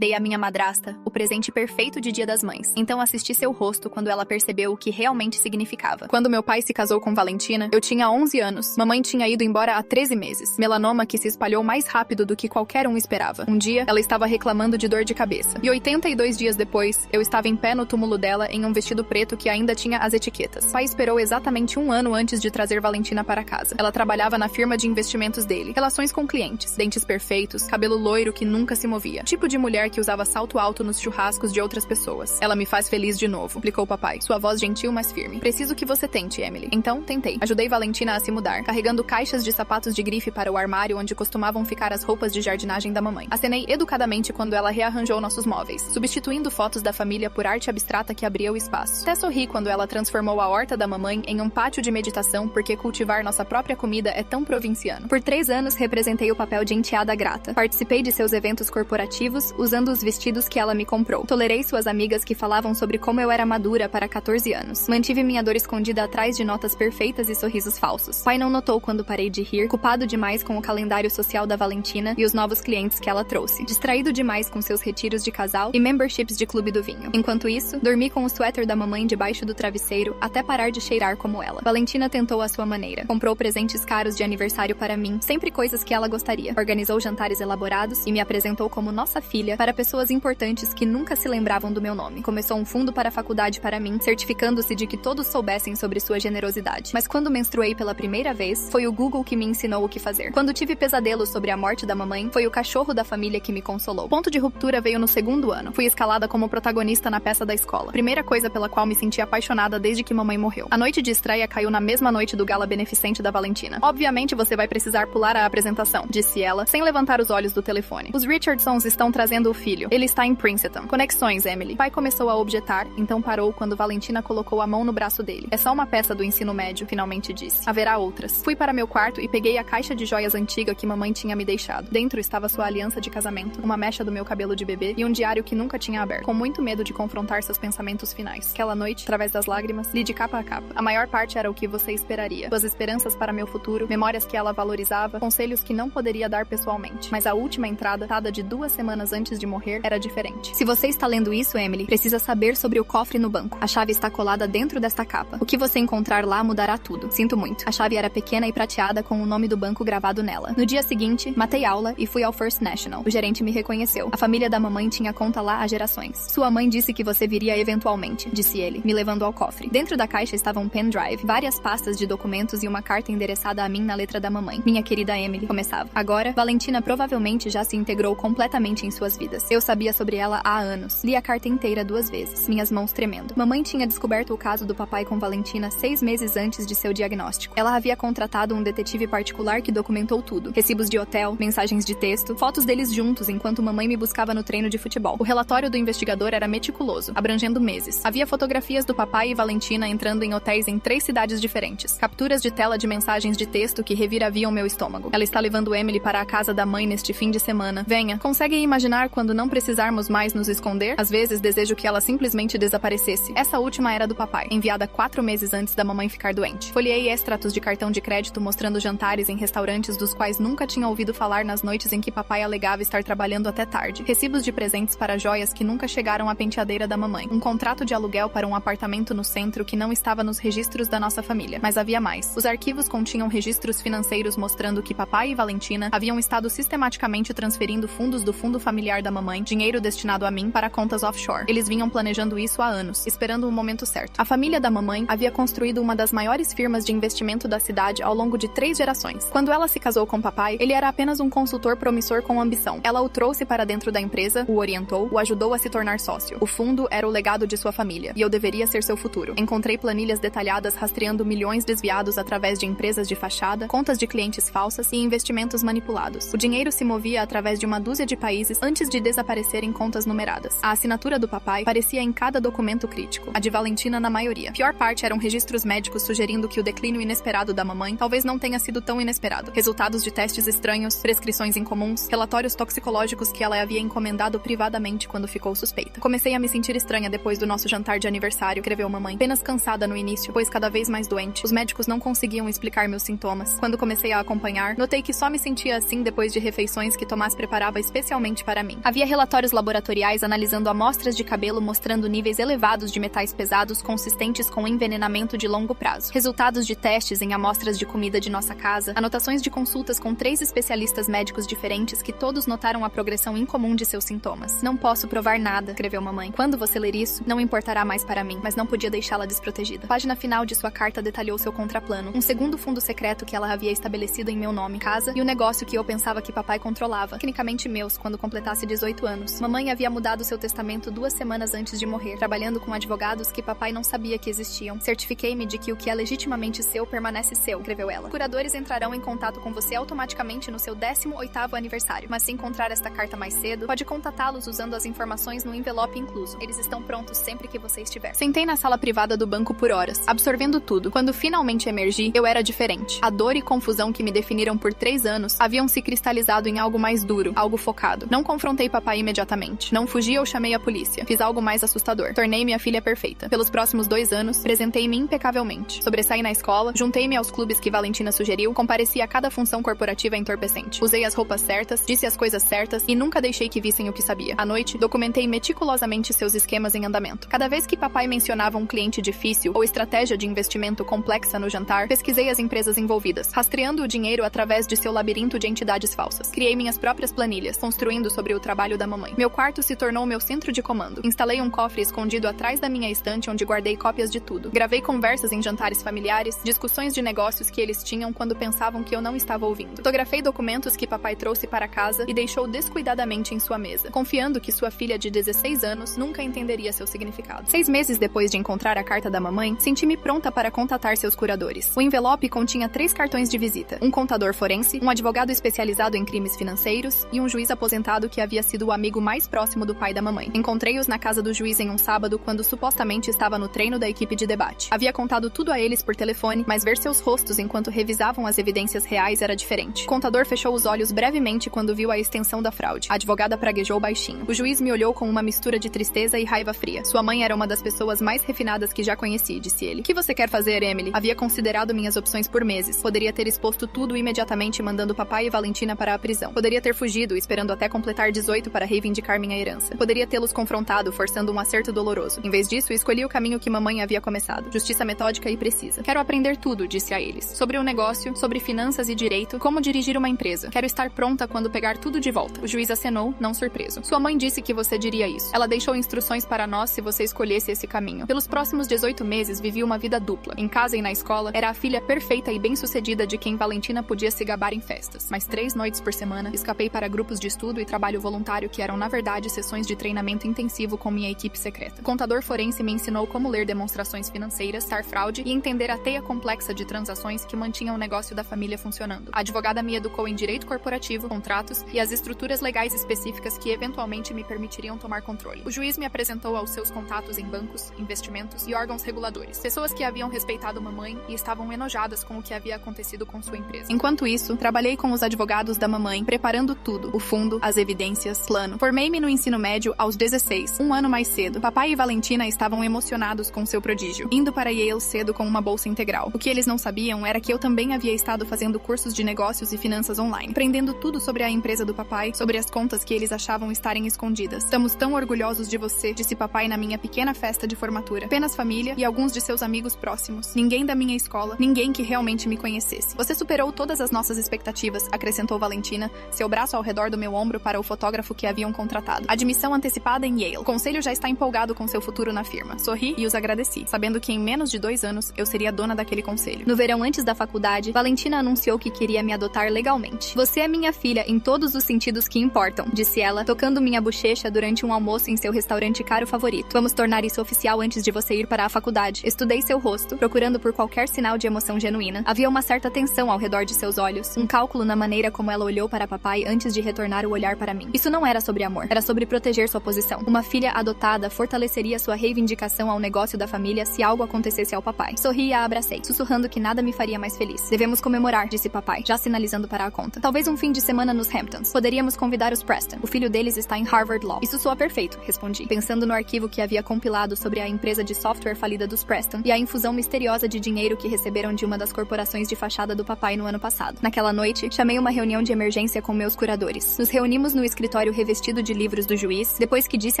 Dei à minha madrasta o presente perfeito de Dia das Mães. Então assisti seu rosto quando ela percebeu o que realmente significava. Quando meu pai se casou com Valentina, eu tinha 11 anos. Mamãe tinha ido embora há 13 meses. Melanoma que se espalhou mais rápido do que qualquer um esperava. Um dia, ela estava reclamando de dor de cabeça. E 82 dias depois, eu estava em pé no túmulo dela em um vestido preto que ainda tinha as etiquetas. Pai esperou exatamente um ano antes de trazer Valentina para casa. Ela trabalhava na firma de investimentos dele. Relações com clientes, dentes perfeitos, cabelo loiro que nunca se movia. Tipo de mulher que usava salto alto nos churrascos de outras pessoas. Ela me faz feliz de novo, explicou papai, sua voz gentil mas firme. Preciso que você tente, Emily. Então, tentei. Ajudei Valentina a se mudar, carregando caixas de sapatos de grife para o armário onde costumavam ficar as roupas de jardinagem da mamãe. Acenei educadamente quando ela rearranjou nossos móveis, substituindo fotos da família por arte abstrata que abria o espaço. Até sorri quando ela transformou a horta da mamãe em um pátio de meditação porque cultivar nossa própria comida é tão provinciano. Por 3 anos, representei o papel de enteada grata. Participei de seus eventos corporativos, usando os vestidos que ela me comprou. Tolerei suas amigas que falavam sobre como eu era madura para 14 anos. Mantive minha dor escondida atrás de notas perfeitas e sorrisos falsos. Pai não notou quando parei de rir, culpado demais com o calendário social da Valentina e os novos clientes que ela trouxe. Distraído demais com seus retiros de casal e memberships de clube do vinho. Enquanto isso, dormi com o suéter da mamãe debaixo do travesseiro até parar de cheirar como ela. Valentina tentou à sua maneira. Comprou presentes caros de aniversário para mim, sempre coisas que ela gostaria. Organizou jantares elaborados e me apresentou como nossa filha para pessoas importantes que nunca se lembravam do meu nome. Começou um fundo para a faculdade para mim, certificando-se de que todos soubessem sobre sua generosidade. Mas quando menstruei pela primeira vez, foi o Google que me ensinou o que fazer. Quando tive pesadelos sobre a morte da mamãe, foi o cachorro da família que me consolou. O ponto de ruptura veio no 2º ano. Fui escalada como protagonista na peça da escola. Primeira coisa pela qual me senti apaixonada desde que mamãe morreu. A noite de estreia caiu na mesma noite do gala beneficente da Valentina. Obviamente você vai precisar pular a apresentação, disse ela, sem levantar os olhos do telefone. Os Richardsons estão trazendo o filho. Ele está em Princeton. Conexões, Emily. Pai começou a objetar, então parou quando Valentina colocou a mão no braço dele. É só uma peça do ensino médio, finalmente disse. Haverá outras. Fui para meu quarto e peguei a caixa de joias antiga que mamãe tinha me deixado. Dentro estava sua aliança de casamento, uma mecha do meu cabelo de bebê e um diário que nunca tinha aberto. Com muito medo de confrontar seus pensamentos finais. Aquela noite, através das lágrimas, li de capa a capa. A maior parte era o que você esperaria. Suas esperanças para meu futuro, memórias que ela valorizava, conselhos que não poderia dar pessoalmente. Mas a última entrada, dada de 2 semanas antes de morrer, era diferente. Se você está lendo isso, Emily, precisa saber sobre o cofre no banco. A chave está colada dentro desta capa. O que você encontrar lá mudará tudo. Sinto muito. A chave era pequena e prateada com o nome do banco gravado nela. No dia seguinte, matei aula e fui ao First National. O gerente me reconheceu. A família da mamãe tinha conta lá há gerações. Sua mãe disse que você viria eventualmente, disse ele, me levando ao cofre. Dentro da caixa estava um pendrive, várias pastas de documentos e uma carta endereçada a mim na letra da mamãe. Minha querida Emily, começava. Agora, Valentina provavelmente já se integrou completamente em suas vidas. Eu sabia sobre ela há anos. Li a carta inteira 2 vezes, minhas mãos tremendo. Mamãe tinha descoberto o caso do papai com Valentina 6 meses antes de seu diagnóstico. Ela havia contratado um detetive particular que documentou tudo. Recibos de hotel, mensagens de texto, fotos deles juntos enquanto mamãe me buscava no treino de futebol. O relatório do investigador era meticuloso, abrangendo meses. Havia fotografias do papai e Valentina entrando em hotéis em 3 cidades diferentes. Capturas de tela de mensagens de texto que reviraviam meu estômago. Ela está levando Emily para a casa da mãe neste fim de semana. Venha. Conseguem imaginar quando não precisarmos mais nos esconder? Às vezes desejo que ela simplesmente desaparecesse. Essa última era do papai, enviada 4 meses antes da mamãe ficar doente. Folheei extratos de cartão de crédito mostrando jantares em restaurantes dos quais nunca tinha ouvido falar nas noites em que papai alegava estar trabalhando até tarde. Recibos de presentes para joias que nunca chegaram à penteadeira da mamãe. Um contrato de aluguel para um apartamento no centro que não estava nos registros da nossa família. Mas havia mais. Os arquivos continham registros financeiros mostrando que papai e Valentina haviam estado sistematicamente transferindo fundos do fundo familiar da mamãe, dinheiro destinado a mim, para contas offshore. Eles vinham planejando isso há anos, esperando o momento certo. A família da mamãe havia construído uma das maiores firmas de investimento da cidade ao longo de 3 gerações. Quando ela se casou com papai, ele era apenas um consultor promissor com ambição. Ela o trouxe para dentro da empresa, o orientou, o ajudou a se tornar sócio. O fundo era o legado de sua família, e eu deveria ser seu futuro. Encontrei planilhas detalhadas rastreando milhões desviados através de empresas de fachada, contas de clientes falsas e investimentos manipulados. O dinheiro se movia através de uma dúzia de países antes de desaparecer em contas numeradas. A assinatura do papai parecia em cada documento crítico, a de Valentina na maioria. A pior parte eram registros médicos sugerindo que o declínio inesperado da mamãe talvez não tenha sido tão inesperado. Resultados de testes estranhos, prescrições incomuns, relatórios toxicológicos que ela havia encomendado privadamente quando ficou suspeita. Comecei a me sentir estranha depois do nosso jantar de aniversário, escreveu mamãe. Apenas cansada no início, pois cada vez mais doente. Os médicos não conseguiam explicar meus sintomas. Quando comecei a acompanhar, notei que só me sentia assim depois de refeições que Tomás preparava especialmente para mim. Havia relatórios laboratoriais analisando amostras de cabelo mostrando níveis elevados de metais pesados consistentes com envenenamento de longo prazo. Resultados de testes em amostras de comida de nossa casa, anotações de consultas com 3 especialistas médicos diferentes que todos notaram a progressão incomum de seus sintomas. Não posso provar nada, escreveu mamãe. Quando você ler isso, não importará mais para mim, mas não podia deixá-la desprotegida. A página final de sua carta detalhou seu contraplano, um segundo fundo secreto que ela havia estabelecido em meu nome, casa, e o negócio que eu pensava que papai controlava, tecnicamente meus, quando completasse 18 anos. Mamãe havia mudado seu testamento 2 semanas antes de morrer, trabalhando com advogados que papai não sabia que existiam. Certifiquei-me de que o que é legitimamente seu permanece seu, escreveu ela. Curadores entrarão em contato com você automaticamente no seu 18º aniversário, mas se encontrar esta carta mais cedo, pode contatá-los usando as informações no envelope incluso. Eles estão prontos sempre que você estiver. Sentei na sala privada do banco por horas, absorvendo tudo. Quando finalmente emergi, eu era diferente. A dor e confusão que me definiram por 3 anos haviam se cristalizado em algo mais duro, algo focado. Não confrontei papai imediatamente. Não fugi ou chamei a polícia. Fiz algo mais assustador. Tornei-me a filha perfeita. Pelos próximos 2 anos, apresentei-me impecavelmente. Sobressaí na escola, juntei-me aos clubes que Valentina sugeriu, compareci a cada função corporativa entorpecente. Usei as roupas certas, disse as coisas certas e nunca deixei que vissem o que sabia. À noite, documentei meticulosamente seus esquemas em andamento. Cada vez que papai mencionava um cliente difícil ou estratégia de investimento complexa no jantar, pesquisei as empresas envolvidas, rastreando o dinheiro através de seu labirinto de entidades falsas. Criei minhas próprias planilhas, construindo sobre o trabalho da mamãe. Meu quarto se tornou meu centro de comando. Instalei um cofre escondido atrás da minha estante onde guardei cópias de tudo. Gravei conversas em jantares familiares, discussões de negócios que eles tinham quando pensavam que eu não estava ouvindo. Fotografei documentos que papai trouxe para casa e deixou descuidadamente em sua mesa, confiando que sua filha de 16 anos nunca entenderia seu significado. 6 meses depois de encontrar a carta da mamãe, senti-me pronta para contatar seus curadores. O envelope continha 3 cartões de visita, um contador forense, um advogado especializado em crimes financeiros e um juiz aposentado que havia sido o amigo mais próximo do pai da mamãe. Encontrei-os na casa do juiz em um sábado quando supostamente estava no treino da equipe de debate. Havia contado tudo a eles por telefone, mas ver seus rostos enquanto revisavam as evidências reais era diferente. O contador fechou os olhos brevemente quando viu a extensão da fraude. A advogada praguejou baixinho. O juiz me olhou com uma mistura de tristeza e raiva fria. Sua mãe era uma das pessoas mais refinadas que já conheci, disse ele. O que você quer fazer, Emily? Havia considerado minhas opções por meses. Poderia ter exposto tudo imediatamente mandando papai e Valentina para a prisão. Poderia ter fugido, esperando até completar 18 para reivindicar minha herança. Poderia tê-los confrontado, forçando um acerto doloroso. Em vez disso, escolhi o caminho que mamãe havia começado. Justiça metódica e precisa. Quero aprender tudo, disse a eles. Sobre o negócio, sobre finanças e direito, como dirigir uma empresa. Quero estar pronta quando pegar tudo de volta. O juiz acenou, não surpreso. Sua mãe disse que você diria isso. Ela deixou instruções para nós se você escolhesse esse caminho. Pelos próximos 18 meses, vivi uma vida dupla. Em casa e na escola, era a filha perfeita e bem-sucedida de quem Valentina podia se gabar em festas. Mas 3 noites por semana, escapei para grupos de estudo e trabalho voluntário que eram, na verdade, sessões de treinamento intensivo com minha equipe secreta. O contador forense me ensinou como ler demonstrações financeiras, tar fraude e entender a teia complexa de transações que mantinham o negócio da família funcionando. A advogada me educou em direito corporativo, contratos e as estruturas legais específicas que eventualmente me permitiriam tomar controle. O juiz me apresentou aos seus contatos em bancos, investimentos e órgãos reguladores. Pessoas que haviam respeitado mamãe e estavam enojadas com o que havia acontecido com sua empresa. Enquanto isso, trabalhei com os advogados da mamãe, preparando tudo, o fundo, as evidências, plano. Formei-me no ensino médio aos 16, um ano mais cedo. Papai e Valentina estavam emocionados com seu prodígio, indo para Yale cedo com uma bolsa integral. O que eles não sabiam era que eu também havia estado fazendo cursos de negócios e finanças online, aprendendo tudo sobre a empresa do papai, sobre as contas que eles achavam estarem escondidas. Estamos tão orgulhosos de você, disse papai na minha pequena festa de formatura. Apenas família e alguns de seus amigos próximos. Ninguém da minha escola, ninguém que realmente me conhecesse. Você superou todas as nossas expectativas, acrescentou Valentina, seu braço ao redor do meu ombro para o fotógrafo que haviam contratado. Admissão antecipada em Yale. O conselho já está empolgado com seu futuro na firma. Sorri e os agradeci, sabendo que em menos de 2 anos eu seria dona daquele conselho. No verão antes da faculdade, Valentina anunciou que queria me adotar legalmente. Você é minha filha em todos os sentidos que importam, disse ela, tocando minha bochecha durante um almoço em seu restaurante caro favorito. Vamos tornar isso oficial antes de você ir para a faculdade. Estudei seu rosto, procurando por qualquer sinal de emoção genuína. Havia uma certa tensão ao redor de seus olhos, um cálculo na maneira como ela olhou para papai antes de retornar o olhar para mim. Isso não era sobre amor, era sobre proteger sua posição. Uma filha adotada fortaleceria sua reivindicação ao negócio da família se algo acontecesse ao papai. Sorri e a abracei, sussurrando que nada me faria mais feliz. Devemos comemorar, disse papai, já sinalizando para a conta. Talvez um fim de semana nos Hamptons. Poderíamos convidar os Preston. O filho deles está em Harvard Law. Isso soa perfeito, respondi, pensando no arquivo que havia compilado sobre a empresa de software falida dos Preston e a infusão misteriosa de dinheiro que receberam de uma das corporações de fachada do papai no ano passado. Naquela noite, chamei uma reunião de emergência com meus curadores. Nos reunimos no escritório escritório revestido de livros do juiz, depois que disse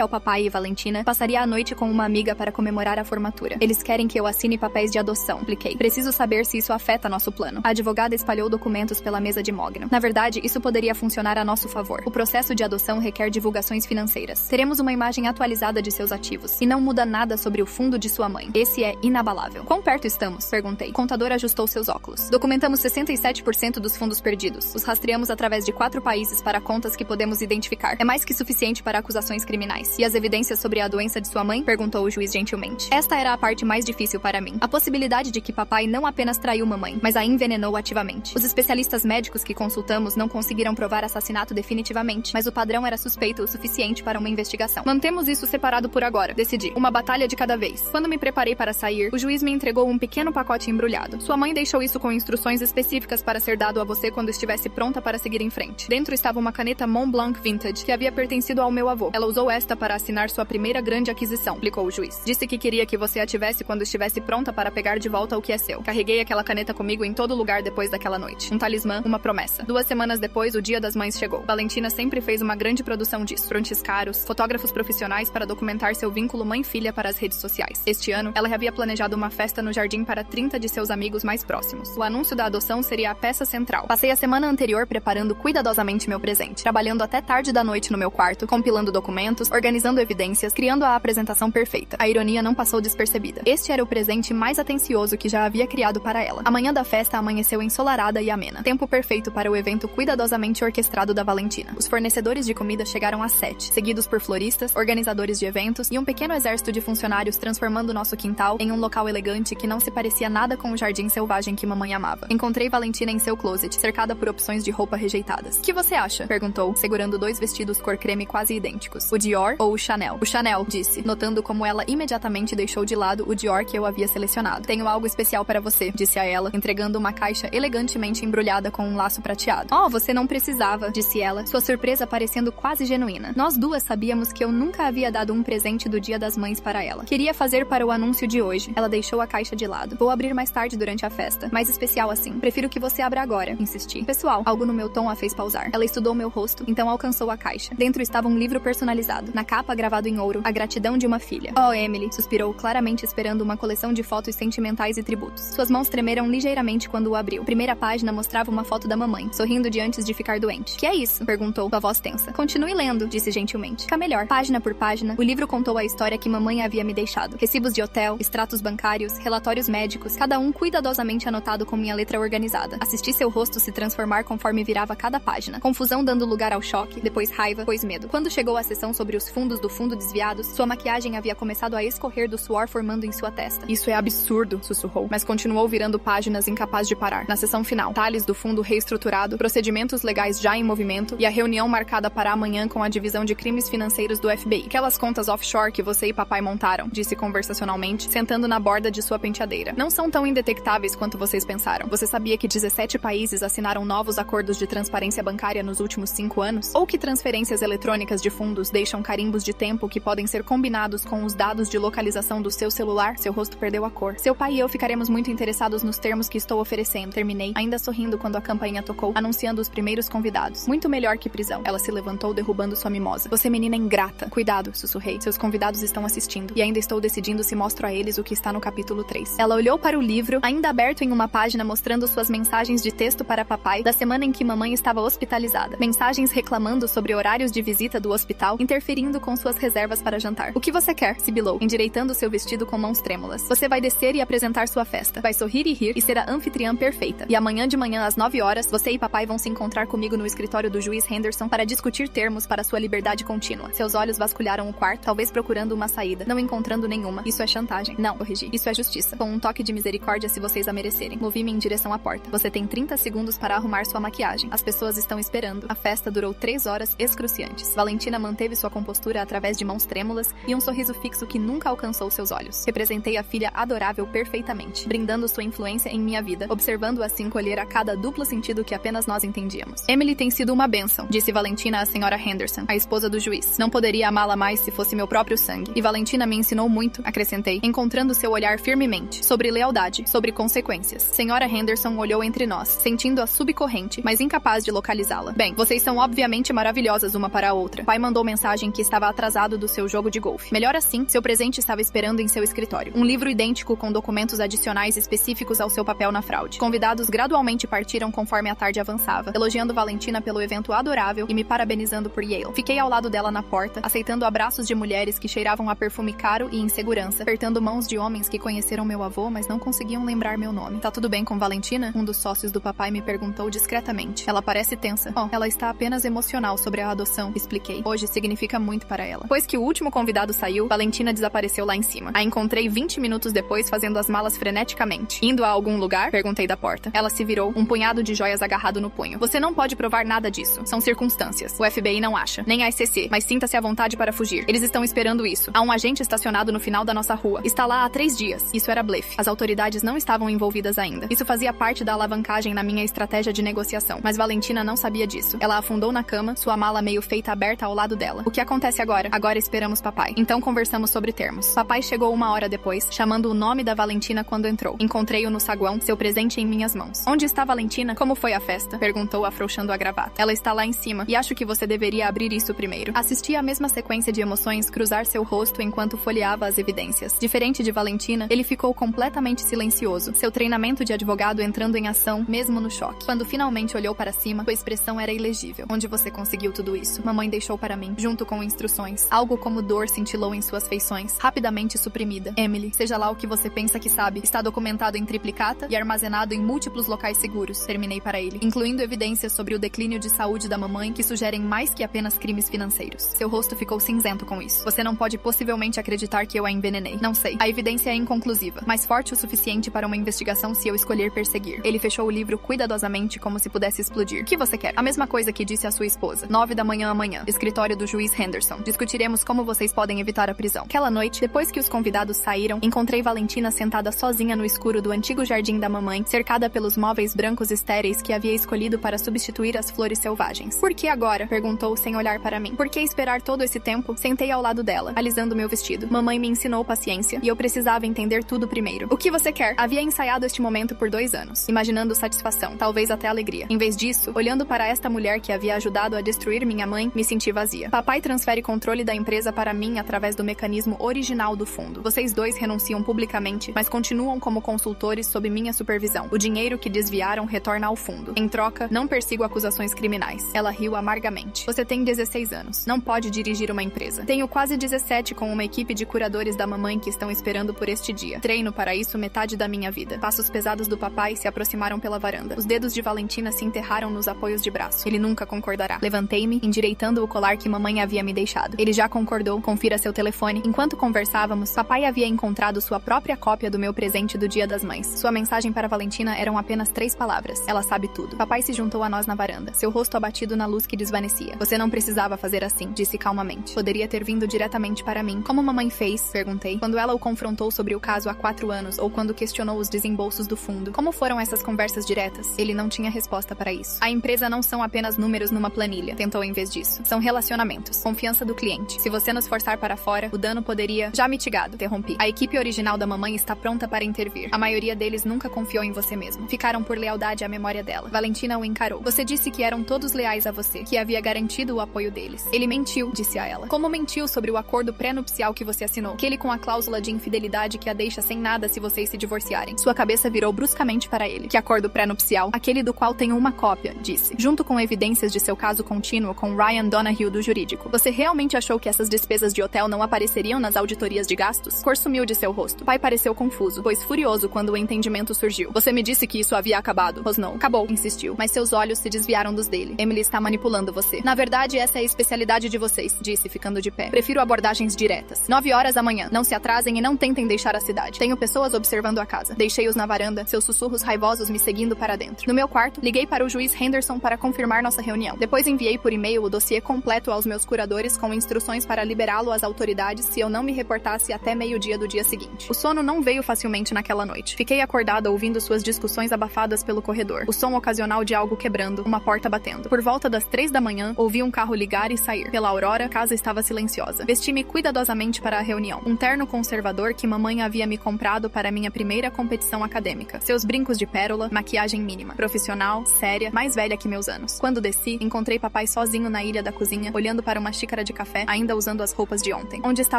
ao papai e Valentina, passaria a noite com uma amiga para comemorar a formatura. Eles querem que eu assine papéis de adoção, expliquei. Preciso saber se isso afeta nosso plano. A advogada espalhou documentos pela mesa de mogno. Na verdade, isso poderia funcionar a nosso favor. O processo de adoção requer divulgações financeiras. Teremos uma imagem atualizada de seus ativos. E não muda nada sobre o fundo de sua mãe. Esse é inabalável. Quão perto estamos? Perguntei. O contador ajustou seus óculos. Documentamos 67% dos fundos perdidos. Os rastreamos através de 4 países para contas que podemos identificar. É mais que suficiente para acusações criminais. E as evidências sobre a doença de sua mãe? Perguntou o juiz gentilmente. Esta era a parte mais difícil para mim. A possibilidade de que papai não apenas traiu mamãe, mas a envenenou ativamente. Os especialistas médicos que consultamos não conseguiram provar assassinato definitivamente, mas o padrão era suspeito o suficiente para uma investigação. Mantemos isso separado por agora, decidi. Uma batalha de cada vez. Quando me preparei para sair, o juiz me entregou um pequeno pacote embrulhado. Sua mãe deixou isso com instruções específicas para ser dado a você quando estivesse pronta para seguir em frente. Dentro estava uma caneta Montblanc Vintage, que havia pertencido ao meu avô. Ela usou esta para assinar sua primeira grande aquisição, explicou o juiz. Disse que queria que você a tivesse quando estivesse pronta para pegar de volta o que é seu. Carreguei aquela caneta comigo em todo lugar depois daquela noite. Um talismã, uma promessa. 2 semanas depois, o Dia das Mães chegou. Valentina sempre fez uma grande produção disso. Frontes caros, fotógrafos profissionais para documentar seu vínculo mãe-filha para as redes sociais. Este ano, ela havia planejado uma festa no jardim para 30 de seus amigos mais próximos. O anúncio da adoção seria a peça central. Passei a semana anterior preparando cuidadosamente meu presente, trabalhando até tarde da noite no meu quarto, compilando documentos, organizando evidências, criando a apresentação perfeita. A ironia não passou despercebida. Este era o presente mais atencioso que já havia criado para ela. A manhã da festa amanheceu ensolarada e amena. Tempo perfeito para o evento cuidadosamente orquestrado da Valentina. Os fornecedores de comida chegaram às 7, seguidos por floristas, organizadores de eventos e um pequeno exército de funcionários transformando nosso quintal em um local elegante que não se parecia nada com o jardim selvagem que mamãe amava. Encontrei Valentina em seu closet, cercada por opções de roupa rejeitadas. O que você acha? Perguntou, segurando 2 vestidos cor creme quase idênticos. O Dior ou o Chanel? O Chanel, disse, notando como ela imediatamente deixou de lado o Dior que eu havia selecionado. Tenho algo especial para você, disse a ela, entregando uma caixa elegantemente embrulhada com um laço prateado. Oh, você não precisava, disse ela, sua surpresa parecendo quase genuína. Nós duas sabíamos que eu nunca havia dado um presente do Dia das Mães para ela. Queria fazer para o anúncio de hoje. Ela deixou a caixa de lado. Vou abrir mais tarde durante a festa. Mais especial assim. Prefiro que você abra agora, insisti. Pessoal, algo no meu tom a fez pausar. Ela estudou meu rosto, então alcançou a caixa. Dentro estava um livro personalizado. Na capa, gravado em ouro, a gratidão de uma filha. Oh, Emily, suspirou, claramente esperando uma coleção de fotos sentimentais e tributos. Suas mãos tremeram ligeiramente quando o abriu. A primeira página mostrava uma foto da mamãe, sorrindo de antes de ficar doente. Que é isso? Perguntou, com a voz tensa. Continue lendo, disse gentilmente. Fica melhor. Página por página, o livro contou a história que mamãe havia me deixado. Recibos de hotel, extratos bancários, relatórios médicos, cada um cuidadosamente anotado com minha letra organizada. Assisti seu rosto se transformar conforme virava cada página. Confusão dando lugar ao choque, depois raiva, depois medo. Quando chegou a sessão sobre os fundos do fundo desviados, sua maquiagem havia começado a escorrer do suor formando em sua testa. Isso é absurdo, sussurrou, mas continuou virando páginas incapaz de parar. Na sessão final, detalhes do fundo reestruturado, procedimentos legais já em movimento e a reunião marcada para amanhã com a divisão de crimes financeiros do FBI. Aquelas contas offshore que você e papai montaram, disse conversacionalmente, sentando na borda de sua penteadeira. Não são tão indetectáveis quanto vocês pensaram. Você sabia que 17 países assinaram novos acordos de transparência bancária nos últimos 5 anos? Ou que transferências eletrônicas de fundos deixam carimbos de tempo que podem ser combinados com os dados de localização do seu celular? Seu rosto perdeu a cor. Seu pai e eu ficaremos muito interessados nos termos que estou oferecendo. Terminei, ainda sorrindo quando a campainha tocou, anunciando os primeiros convidados. Muito melhor que prisão. Ela se levantou, derrubando sua mimosa. Você, menina ingrata. Cuidado, sussurrei. Seus convidados estão assistindo. E ainda estou decidindo se mostro a eles o que está no capítulo 3. Ela olhou para o livro, ainda aberto em uma página mostrando suas mensagens de texto para papai da semana em que mamãe estava hospitalizada. Mensagens reclamando sobre horários de visita do hospital, interferindo com suas reservas para jantar. O que você quer? Sibilou, endireitando seu vestido com mãos trêmulas. Você vai descer e apresentar sua festa. Vai sorrir e rir e ser a anfitriã perfeita. E amanhã de manhã às 9 horas, você e papai vão se encontrar comigo no escritório do juiz Henderson para discutir termos para sua liberdade contínua. Seus olhos vasculharam o quarto, talvez procurando uma saída. Não encontrando nenhuma. Isso é chantagem. Não, corrigi. Isso é justiça. Com um toque de misericórdia se vocês a merecerem. Movi-me em direção à porta. Você tem 30 segundos para arrumar sua maquiagem. As pessoas estão esperando. A festa durou 3 horas excruciantes. Valentina manteve sua compostura através de mãos trêmulas e um sorriso fixo que nunca alcançou seus olhos. Representei a filha adorável perfeitamente, brindando sua influência em minha vida, observando assim colher a cada duplo sentido que apenas nós entendíamos. Emily tem sido uma bênção, disse Valentina à senhora Henderson, a esposa do juiz. Não poderia amá-la mais se fosse meu próprio sangue. E Valentina me ensinou muito, acrescentei, encontrando seu olhar firmemente, sobre lealdade, sobre consequências. Senhora Henderson olhou entre nós, sentindo a subcorrente, mas incapaz de localizá-la. Bem, vocês são obviamente maravilhosas uma para a outra. Pai mandou mensagem que estava atrasado do seu jogo de golfe. Melhor assim, seu presente estava esperando em seu escritório. Um livro idêntico com documentos adicionais específicos ao seu papel na fraude. Convidados gradualmente partiram conforme a tarde avançava, elogiando Valentina pelo evento adorável e me parabenizando por Yale. Fiquei ao lado dela na porta, aceitando abraços de mulheres que cheiravam a perfume caro e insegurança, apertando mãos de homens que conheceram meu avô, mas não conseguiam lembrar meu nome. Tá tudo bem com Valentina? Um dos sócios do papai me perguntou discretamente. Ela parece tensa. Oh, ela está apenas emocional sobre a adoção, expliquei. Hoje significa muito para ela. Depois que o último convidado saiu, Valentina desapareceu lá em cima. A encontrei 20 minutos depois fazendo as malas freneticamente. Indo a algum lugar? Perguntei da porta. Ela se virou, um punhado de joias agarrado no punho. Você não pode provar nada disso. São circunstâncias. O FBI não acha. Nem a SEC. Mas sinta-se à vontade para fugir. Eles estão esperando isso. Há um agente estacionado no final da nossa rua. Está lá há 3 dias. Isso era blefe. As autoridades não estavam envolvidas ainda. Isso fazia parte da alavancagem na minha estratégia de negociação. Mas Valentina não sabia disso. Ela afundou na cama, sua mala meio feita aberta ao lado dela. O que acontece agora? Agora esperamos papai. Então conversamos sobre termos. Papai chegou 1 hora depois, chamando o nome da Valentina quando entrou. Encontrei-o no saguão, seu presente em minhas mãos. Onde está Valentina? Como foi a festa? Perguntou, afrouxando a gravata. Ela está lá em cima, e acho que você deveria abrir isso primeiro. Assisti a mesma sequência de emoções cruzar seu rosto enquanto folheava as evidências. Diferente de Valentina, ele ficou completamente silencioso, seu treinamento de advogado entrando em ação, mesmo no choque. Quando finalmente olhou para cima, sua expressão era ilegível. Onde você conseguiu tudo isso? Mamãe deixou para mim, junto com instruções. Algo como dor cintilou em suas feições, rapidamente suprimida. Emily, seja lá o que você pensa que sabe, está documentado em triplicata e armazenado em múltiplos locais seguros, terminei para ele, incluindo evidências sobre o declínio de saúde da mamãe que sugerem mais que apenas crimes financeiros. Seu rosto ficou cinzento com isso. Você não pode possivelmente acreditar que eu a envenenei. Não sei. A evidência é inconclusiva, mas forte o suficiente para uma investigação se eu escolher perseguir. Ele fechou o livro cuidadosamente como se pudesse explodir. O que você quer? A mesma coisa que disse à sua esposa. 9 da manhã amanhã. Escritório do juiz Henderson. Discutiremos como vocês podem evitar a prisão. Aquela noite, depois que os convidados saíram, encontrei Valentina sentada sozinha no escuro do antigo jardim da mamãe, cercada pelos móveis brancos estéreis que havia escolhido para substituir as flores selvagens. Por que agora? Perguntou sem olhar para mim. Por que esperar todo esse tempo? Sentei ao lado dela, alisando meu vestido. Mamãe me ensinou paciência e eu precisava entender tudo primeiro. O que você quer? Havia ensaiado este momento por 2 anos, imaginando satisfação, talvez até alegria. Em vez disso, olhando para esta mulher que havia ajudado a destruir minha mãe, me senti vazia. Papai transfere controle da empresa para mim através do mecanismo original do fundo. Vocês dois renunciam publicamente, mas continuam como consultores sob minha supervisão. O dinheiro que desviaram retorna ao fundo. Em troca, não persigo acusações criminais. Ela riu amargamente. Você tem 16 anos. Não pode dirigir uma empresa. Tenho quase 17 com uma equipe de curadores da mamãe que estão esperando por este dia. Treino para isso metade da minha vida. Passos pesados do papai se aproximaram pela varanda. Os dedos de Valentina se enterraram nos apoios de braço. Ele nunca concordará. Levantei-me, endireitando o colar que mamãe havia me deixado. Ele já concordou. Confira seu telefone. Enquanto conversávamos, papai havia encontrado sua própria cópia do meu presente do Dia das Mães. Sua mensagem para Valentina eram apenas 3 palavras. Ela sabe tudo. Papai se juntou a nós na varanda, seu rosto abatido na luz que desvanecia. Você não precisava fazer assim, disse calmamente. Poderia ter vindo diretamente para mim. Como mamãe fez? Perguntei. Quando ela o confrontou sobre o caso há 4 anos, ou quando questionou os desembolsos do fundo. Como foram essas conversas diretas? Ele não tinha resposta para isso. A empresa não são apenas números numa planilha, tentou em vez disso. São relacionamentos, confiança do cliente. Se você nos forçar para fora, o dano poderia... Já mitigado, interrompi. A equipe original da mamãe está pronta para intervir. A maioria deles nunca confiou em você mesmo. Ficaram por lealdade à memória dela. Valentina o encarou. Você disse que eram todos leais a você, que havia garantido o apoio deles. Ele mentiu, disse a ela. Como mentiu sobre o acordo pré-nupcial que você assinou? Aquele com a cláusula de infidelidade que a deixa sem nada se vocês se divorciarem. Sua cabeça virou bruscamente para ele. Que acordo pré-nupcial? Aquele do qual tenho uma cópia, disse. Junto com evidências de seu caso contínuo com Ryan Donahue do jurídico. Você realmente achou que essas despesas de hotel não apareceriam nas auditorias de gastos? Cor sumiu de seu rosto. Pai pareceu confuso, pois furioso quando o entendimento surgiu. Você me disse que isso havia acabado. Rosnou. Acabou, insistiu. Mas seus olhos se desviaram dos dele. Emily está manipulando você. Na verdade, essa é a especialidade de vocês, disse, ficando de pé. Prefiro abordagens diretas. 9 horas da manhã. Não se atrasem e não tentem deixar a cidade. Tenho pessoas observando a casa. Deixei-os na varanda, seus sussurros raivosos me seguindo para dentro. No meu quarto, liguei para o juiz Henderson para confirmar nossa reunião. Depois enviei por e-mail o dossiê completo aos meus curadores com instruções para liberá-lo às autoridades se eu não me reportasse até meio-dia do dia seguinte. O sono não veio facilmente naquela noite. Fiquei acordada ouvindo suas discussões abafadas pelo corredor. O som ocasional de algo quebrando, uma porta batendo. Por volta das 3 da manhã, ouvi um carro ligar e sair. Pela aurora, a casa estava silenciosa. Vesti-me cuidadosamente para a reunião. Um terno conservador que mamãe havia me comprado para minha primeira competição acadêmica. Seus brincos de pérola, maquiagem mínima. Profissional, séria, mais velha que meus anos. Quando desci, encontrei papai papai sozinho na ilha da cozinha, olhando para uma xícara de café, ainda usando as roupas de ontem. Onde está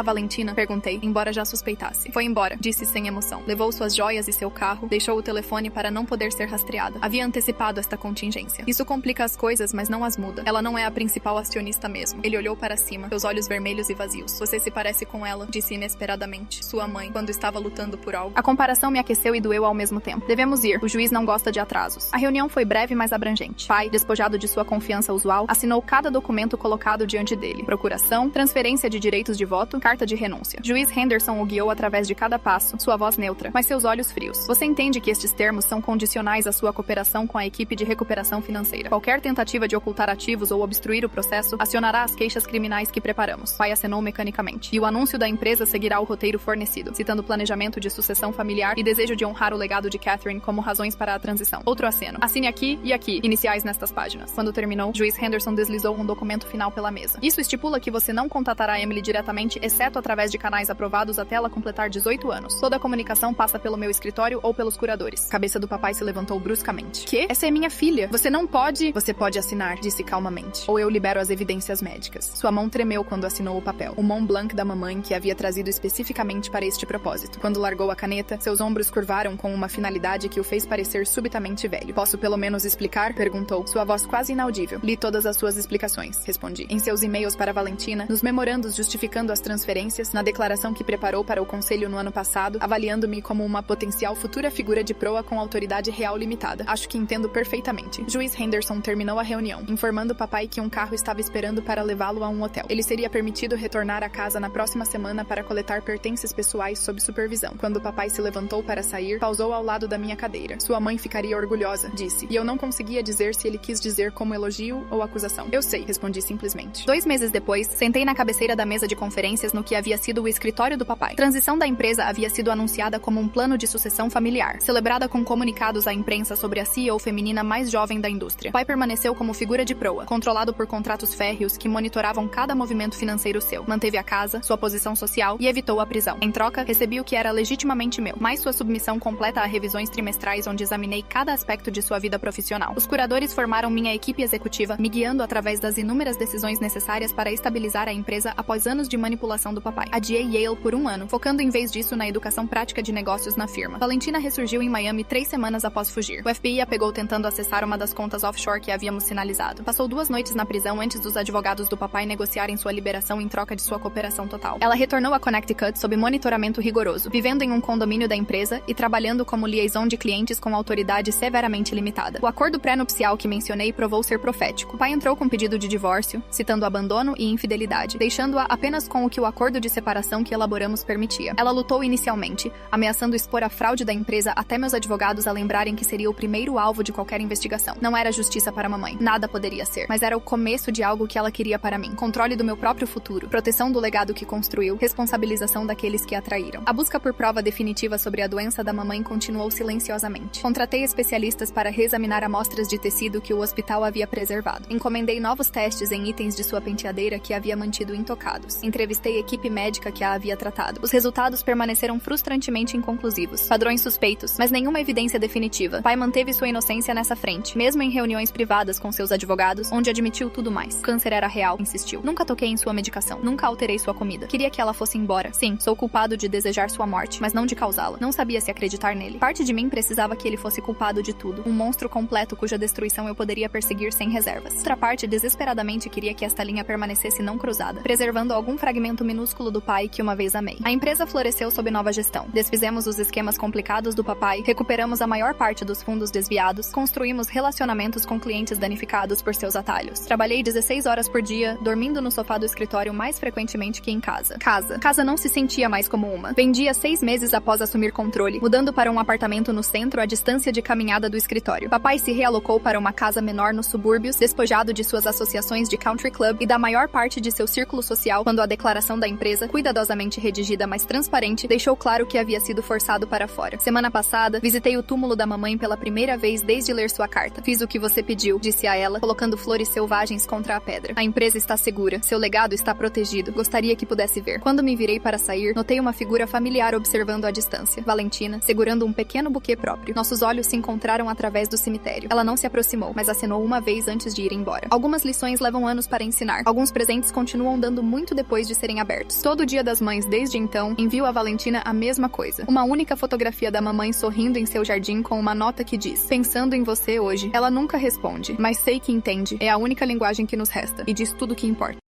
Valentina? Perguntei, embora já suspeitasse. Foi embora, disse sem emoção. Levou suas joias e seu carro, deixou o telefone para não poder ser rastreada. Havia antecipado esta contingência. Isso complica as coisas, mas não as muda. Ela não é a principal acionista mesmo. Ele olhou para cima, seus olhos vermelhos e vazios. Você se parece com ela, disse inesperadamente. Sua mãe, quando estava lutando por algo. A comparação me aqueceu e doeu ao mesmo tempo. Devemos ir. O juiz não gosta de atrasos. A reunião foi breve, mas abrangente. Pai, despojado de sua confiança usual, assinou cada documento colocado diante dele. Procuração, transferência de direitos de voto, carta de renúncia. Juiz Henderson o guiou através de cada passo, sua voz neutra, mas seus olhos frios. Você entende que estes termos são condicionais à sua cooperação com a equipe de recuperação financeira. Qualquer tentativa de ocultar ativos ou obstruir o processo acionará as queixas criminais que preparamos. Pai acenou mecanicamente. E o anúncio da empresa seguirá o roteiro fornecido, citando planejamento de sucessão familiar e desejo de honrar o legado de Catherine como razões para a transição. Outro aceno. Assine aqui e aqui, iniciais nestas páginas. Quando terminou, Juiz Henderson deslizou um documento final pela mesa. Isso estipula que você não contatará Emily diretamente, exceto através de canais aprovados até ela completar 18 anos. Toda a comunicação passa pelo meu escritório ou pelos curadores. A cabeça do papai se levantou bruscamente. Que? Essa é minha filha. Você não pode... Você pode assinar, disse calmamente. Ou eu libero as evidências médicas. Sua mão tremeu quando assinou o papel. O Mont Blanc da mamãe que havia trazido especificamente para este propósito. Quando largou a caneta, seus ombros curvaram com uma finalidade que o fez parecer subitamente velho. Posso pelo menos explicar? Perguntou, sua voz quase inaudível. Li todas as suas explicações, respondi. Em seus e-mails para Valentina, nos memorandos justificando as transferências, na declaração que preparou para o conselho no ano passado, avaliando-me como uma potencial futura figura de proa com autoridade real limitada. Acho que entendo perfeitamente. Juiz Henderson terminou a reunião, informando o papai que um carro estava esperando para levá-lo a um hotel. Ele seria permitido retornar à casa na próxima semana para coletar pertences pessoais sob supervisão. Quando o papai se levantou para sair, pausou ao lado da minha cadeira. Sua mãe ficaria orgulhosa, disse, e eu não conseguia dizer se ele quis dizer como elogio ou acusação. Eu sei, respondi simplesmente. 2 meses depois, sentei na cabeceira da mesa de conferências no que havia sido o escritório do papai. A transição da empresa havia sido anunciada como um plano de sucessão familiar, celebrada com comunicados à imprensa sobre a CEO feminina mais jovem da indústria. O pai permaneceu como figura de proa, controlado por contratos férreos que monitoravam cada movimento financeiro seu. Manteve a casa, sua posição social e evitou a prisão. Em troca, recebi o que era legitimamente meu, mais sua submissão completa a revisões trimestrais onde examinei cada aspecto de sua vida profissional. Os curadores formaram minha equipe executiva, me guiando através das inúmeras decisões necessárias para estabilizar a empresa após anos de manipulação do papai. Adiei Yale por 1 ano, focando em vez disso na educação prática de negócios na firma. Valentina ressurgiu em Miami 3 semanas após fugir. O FBI a pegou tentando acessar uma das contas offshore que havíamos sinalizado. Passou 2 noites na prisão antes dos advogados do papai negociarem sua liberação em troca de sua cooperação total. Ela retornou a Connecticut sob monitoramento rigoroso, vivendo em um condomínio da empresa e trabalhando como liaison de clientes com autoridade severamente limitada. O acordo pré-nupcial que mencionei provou ser profético. O pai entrou com pedido de divórcio, citando abandono e infidelidade, deixando-a apenas com o que o acordo de separação que elaboramos permitia. Ela lutou inicialmente, ameaçando expor a fraude da empresa até meus advogados a lembrarem que seria o primeiro alvo de qualquer investigação. Não era justiça para a mamãe. Nada poderia ser. Mas era o começo de algo que ela queria para mim. Controle do meu próprio futuro, proteção do legado que construiu, responsabilização daqueles que a traíram. A busca por prova definitiva sobre a doença da mamãe continuou silenciosamente. Contratei especialistas para reexaminar amostras de tecido que o hospital havia preservado. Encomendei novos testes em itens de sua penteadeira que havia mantido intocados. Entrevistei a equipe médica que a havia tratado. Os resultados permaneceram frustrantemente inconclusivos. Padrões suspeitos, mas nenhuma evidência definitiva. O pai manteve sua inocência nessa frente, mesmo em reuniões privadas com seus advogados, onde admitiu tudo mais. O câncer era real, insistiu. Nunca toquei em sua medicação. Nunca alterei sua comida. Queria que ela fosse embora. Sim, sou culpado de desejar sua morte, mas não de causá-la. Não sabia se acreditar nele. Parte de mim precisava que ele fosse culpado de tudo. Um monstro completo cuja destruição eu poderia perseguir sem reservas. Outra parte desesperadamente queria que esta linha permanecesse não cruzada, preservando algum fragmento minúsculo do pai que uma vez amei. A empresa floresceu sob nova gestão. Desfizemos os esquemas complicados do papai, recuperamos a maior parte dos fundos desviados, construímos relacionamentos com clientes danificados por seus atalhos. Trabalhei 16 horas por dia, dormindo no sofá do escritório mais frequentemente que em casa. Casa não se sentia mais como uma. Vendia 6 meses após assumir controle, mudando para um apartamento no centro à distância de caminhada do escritório. Papai se realocou para uma casa menor nos subúrbios, despojado de suas associações de country club e da maior parte de seu círculo social quando a declaração da empresa, cuidadosamente redigida mas transparente, deixou claro que havia sido forçado para fora. Semana passada, visitei o túmulo da mamãe pela primeira vez desde ler sua carta. Fiz o que você pediu, disse a ela, colocando flores selvagens contra a pedra. A empresa está segura, seu legado está protegido. Gostaria que pudesse ver. Quando me virei para sair, notei uma figura familiar observando à distância. Valentina, segurando um pequeno buquê próprio. Nossos olhos se encontraram através do cemitério. Ela não se aproximou, mas acenou uma vez antes de ir embora. embora. Algumas lições levam anos para ensinar. Alguns presentes continuam dando muito depois de serem abertos. Todo Dia das Mães, desde então, envio a Valentina a mesma coisa. Uma única fotografia da mamãe sorrindo em seu jardim com uma nota que diz: "Pensando em você hoje." Ela nunca responde, mas sei que entende. É a única linguagem que nos resta e diz tudo o que importa.